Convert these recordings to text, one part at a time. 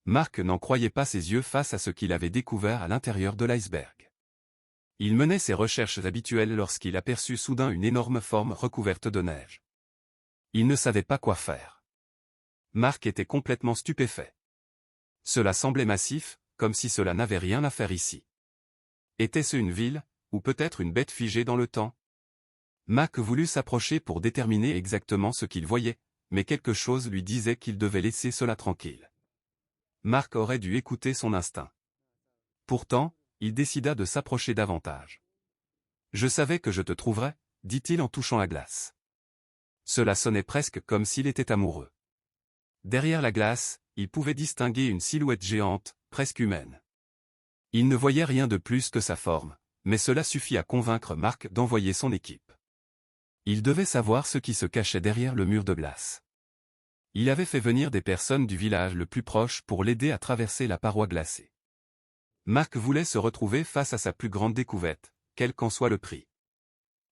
Mark n'en croyait pas ses yeux face à ce qu'il avait découvert à l'intérieur de l'iceberg. Il menait ses recherches habituelles lorsqu'il aperçut soudain une énorme forme recouverte de neige. Il ne savait pas quoi faire. Mark était complètement stupéfait. Cela semblait massif, comme si cela n'avait rien à faire ici. Était-ce une ville, ou peut-être une bête figée dans le temps? Mark voulut s'approcher pour déterminer exactement ce qu'il voyait, mais quelque chose lui disait qu'il devait laisser cela tranquille. Mark aurait dû écouter son instinct. Pourtant, il décida de s'approcher davantage. « Je savais que je te trouverais », dit-il en touchant la glace. Cela sonnait presque comme s'il était amoureux. Derrière la glace, il pouvait distinguer une silhouette géante, presque humaine. Il ne voyait rien de plus que sa forme, mais cela suffit à convaincre Mark d'envoyer son équipe. Il devait savoir ce qui se cachait derrière le mur de glace. Il avait fait venir des personnes du village le plus proche pour l'aider à traverser la paroi glacée. Mark voulait se retrouver face à sa plus grande découverte, quel qu'en soit le prix.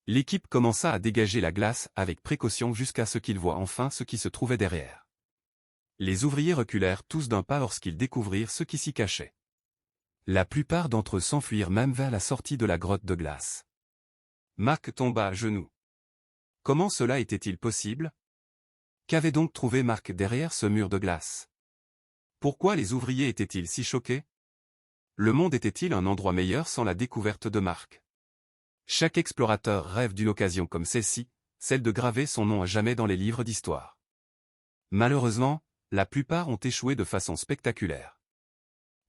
L'équipe commença à dégager la glace avec précaution jusqu'à ce qu'il voie enfin ce qui se trouvait derrière. Les ouvriers reculèrent tous d'un pas lorsqu'ils découvrirent ce qui s'y cachait. La plupart d'entre eux s'enfuirent même vers la sortie de la grotte de glace. Mark tomba à genoux. Comment cela était-il possible? Qu'avait donc trouvé Mark derrière ce mur de glace? Pourquoi les ouvriers étaient-ils si choqués? Le monde était-il un endroit meilleur sans la découverte de Mark? Chaque explorateur rêve d'une occasion comme celle-ci, celle de graver son nom à jamais dans les livres d'histoire. Malheureusement, la plupart ont échoué de façon spectaculaire.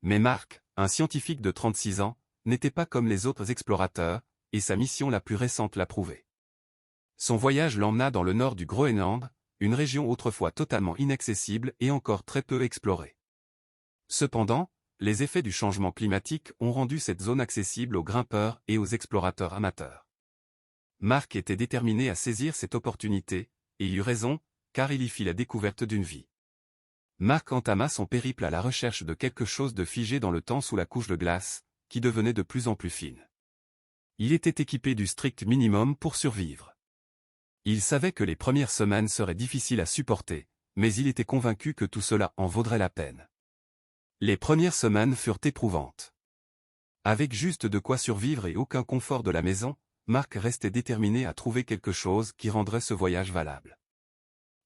Mais Mark, un scientifique de 36 ans, n'était pas comme les autres explorateurs, et sa mission la plus récente l'a prouvé. Son voyage l'emmena dans le nord du Groenland, une région autrefois totalement inaccessible et encore très peu explorée. Cependant, les effets du changement climatique ont rendu cette zone accessible aux grimpeurs et aux explorateurs amateurs. Mark était déterminé à saisir cette opportunité, et il eut raison, car il y fit la découverte d'une vie. Mark entama son périple à la recherche de quelque chose de figé dans le temps sous la couche de glace, qui devenait de plus en plus fine. Il était équipé du strict minimum pour survivre. Il savait que les premières semaines seraient difficiles à supporter, mais il était convaincu que tout cela en vaudrait la peine. Les premières semaines furent éprouvantes. Avec juste de quoi survivre et aucun confort de la maison, Mark restait déterminé à trouver quelque chose qui rendrait ce voyage valable.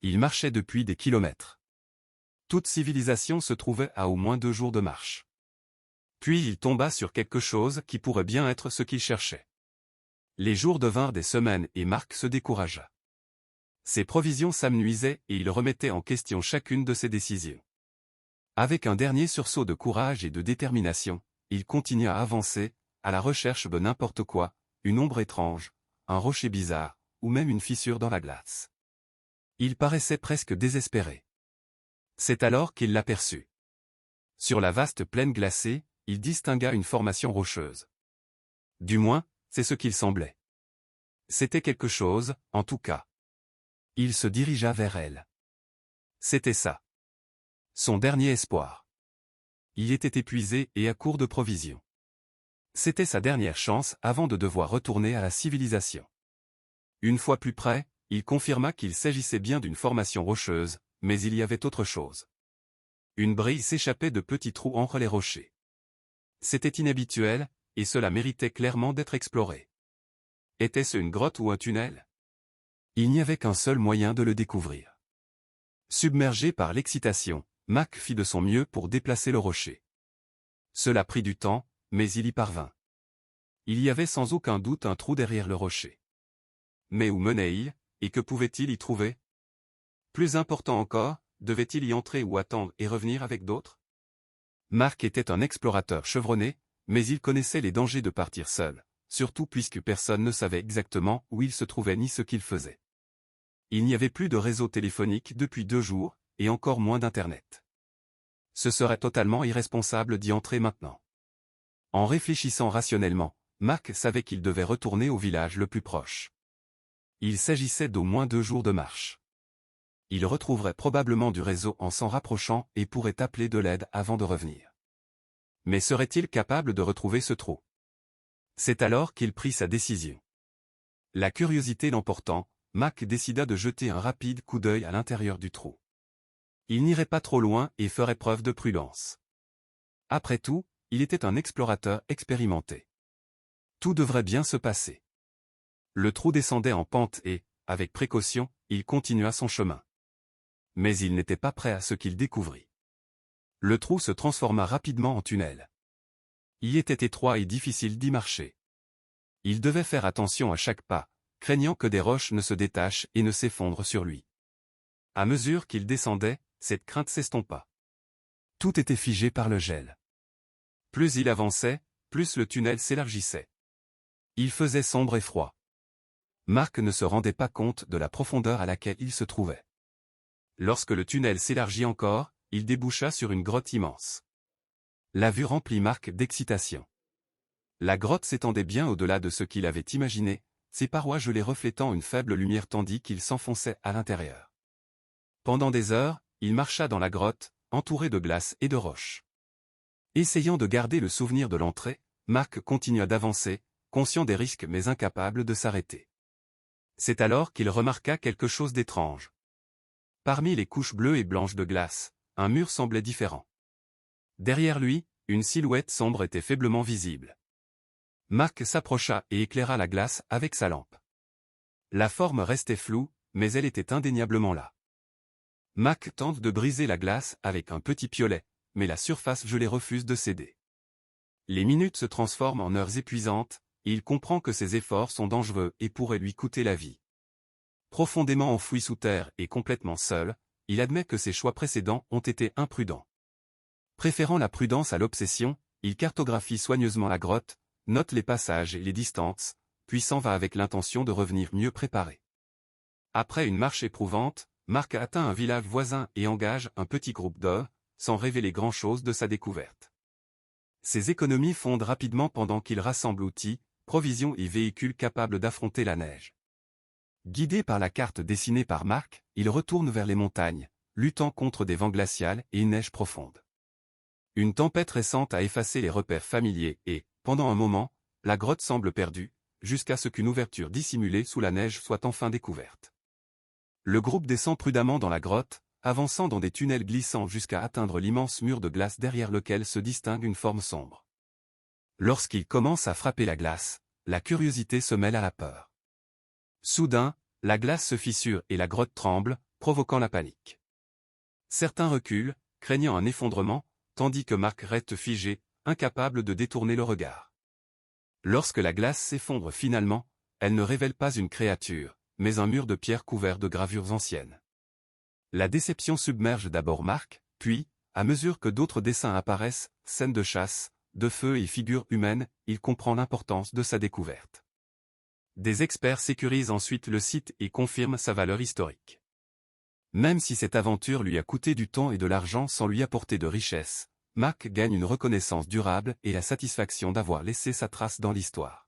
Il marchait depuis des kilomètres. Toute civilisation se trouvait à au moins 2 jours de marche. Puis il tomba sur quelque chose qui pourrait bien être ce qu'il cherchait. Les jours devinrent des semaines et Mark se découragea. Ses provisions s'amenuisaient et il remettait en question chacune de ses décisions. Avec un dernier sursaut de courage et de détermination, il continua à avancer, à la recherche de n'importe quoi, une ombre étrange, un rocher bizarre, ou même une fissure dans la glace. Il paraissait presque désespéré. C'est alors qu'il l'aperçut. Sur la vaste plaine glacée, il distingua une formation rocheuse. Du moins, c'est ce qu'il semblait. C'était quelque chose, en tout cas. Il se dirigea vers elle. C'était ça. Son dernier espoir. Il était épuisé et à court de provisions. C'était sa dernière chance avant de devoir retourner à la civilisation. Une fois plus près, il confirma qu'il s'agissait bien d'une formation rocheuse, mais il y avait autre chose. Une brille s'échappait de petits trous entre les rochers. C'était inhabituel, et cela méritait clairement d'être exploré. Était-ce une grotte ou un tunnel? Il n'y avait qu'un seul moyen de le découvrir. Submergé par l'excitation, Mark fit de son mieux pour déplacer le rocher. Cela prit du temps, mais il y parvint. Il y avait sans aucun doute un trou derrière le rocher. Mais où menait-il, et que pouvait-il y trouver? Plus important encore, devait-il y entrer ou attendre et revenir avec d'autres? Mark était un explorateur chevronné, mais il connaissait les dangers de partir seul, surtout puisque personne ne savait exactement où il se trouvait ni ce qu'il faisait. Il n'y avait plus de réseau téléphonique depuis 2 jours, et encore moins d'Internet. Ce serait totalement irresponsable d'y entrer maintenant. En réfléchissant rationnellement, Mark savait qu'il devait retourner au village le plus proche. Il s'agissait d'au moins 2 jours de marche. Il retrouverait probablement du réseau en s'en rapprochant et pourrait appeler de l'aide avant de revenir. Mais serait-il capable de retrouver ce trou? C'est alors qu'il prit sa décision. La curiosité l'emportant, Mark décida de jeter un rapide coup d'œil à l'intérieur du trou. Il n'irait pas trop loin et ferait preuve de prudence. Après tout, il était un explorateur expérimenté. Tout devrait bien se passer. Le trou descendait en pente et, avec précaution, il continua son chemin. Mais il n'était pas prêt à ce qu'il découvrit. Le trou se transforma rapidement en tunnel. Il était étroit et difficile d'y marcher. Il devait faire attention à chaque pas, craignant que des roches ne se détachent et ne s'effondrent sur lui. À mesure qu'il descendait, cette crainte s'estompa. Tout était figé par le gel. Plus il avançait, plus le tunnel s'élargissait. Il faisait sombre et froid. Mark ne se rendait pas compte de la profondeur à laquelle il se trouvait. Lorsque le tunnel s'élargit encore, il déboucha sur une grotte immense. La vue remplit Mark d'excitation. La grotte s'étendait bien au-delà de ce qu'il avait imaginé, ses parois gelées reflétant une faible lumière tandis qu'il s'enfonçait à l'intérieur. Pendant des heures, il marcha dans la grotte, entouré de glace et de roches. Essayant de garder le souvenir de l'entrée, Mark continua d'avancer, conscient des risques mais incapable de s'arrêter. C'est alors qu'il remarqua quelque chose d'étrange. Parmi les couches bleues et blanches de glace, un mur semblait différent. Derrière lui, une silhouette sombre était faiblement visible. Mark s'approcha et éclaira la glace avec sa lampe. La forme restait floue, mais elle était indéniablement là. Mark tente de briser la glace avec un petit piolet, mais la surface gelée refuse de céder. Les minutes se transforment en heures épuisantes, et il comprend que ses efforts sont dangereux et pourraient lui coûter la vie. Profondément enfoui sous terre et complètement seul, il admet que ses choix précédents ont été imprudents. Préférant la prudence à l'obsession, il cartographie soigneusement la grotte, note les passages et les distances, puis s'en va avec l'intention de revenir mieux préparé. Après une marche éprouvante, Mark atteint un village voisin et engage un petit groupe d'hommes, sans révéler grand-chose de sa découverte. Ses économies fondent rapidement pendant qu'il rassemble outils, provisions et véhicules capables d'affronter la neige. Guidé par la carte dessinée par Mark, il retourne vers les montagnes, luttant contre des vents glacials et une neige profonde. Une tempête récente a effacé les repères familiers et, pendant un moment, la grotte semble perdue, jusqu'à ce qu'une ouverture dissimulée sous la neige soit enfin découverte. Le groupe descend prudemment dans la grotte, avançant dans des tunnels glissants jusqu'à atteindre l'immense mur de glace derrière lequel se distingue une forme sombre. Lorsqu'il commence à frapper la glace, la curiosité se mêle à la peur. Soudain, la glace se fissure et la grotte tremble, provoquant la panique. Certains reculent, craignant un effondrement, tandis que Mark reste figé, incapable de détourner le regard. Lorsque la glace s'effondre finalement, elle ne révèle pas une créature, mais un mur de pierre couvert de gravures anciennes. La déception submerge d'abord Mark, puis, à mesure que d'autres dessins apparaissent, scènes de chasse, de feu et figures humaines, il comprend l'importance de sa découverte. Des experts sécurisent ensuite le site et confirment sa valeur historique. Même si cette aventure lui a coûté du temps et de l'argent sans lui apporter de richesse, Mark gagne une reconnaissance durable et la satisfaction d'avoir laissé sa trace dans l'histoire.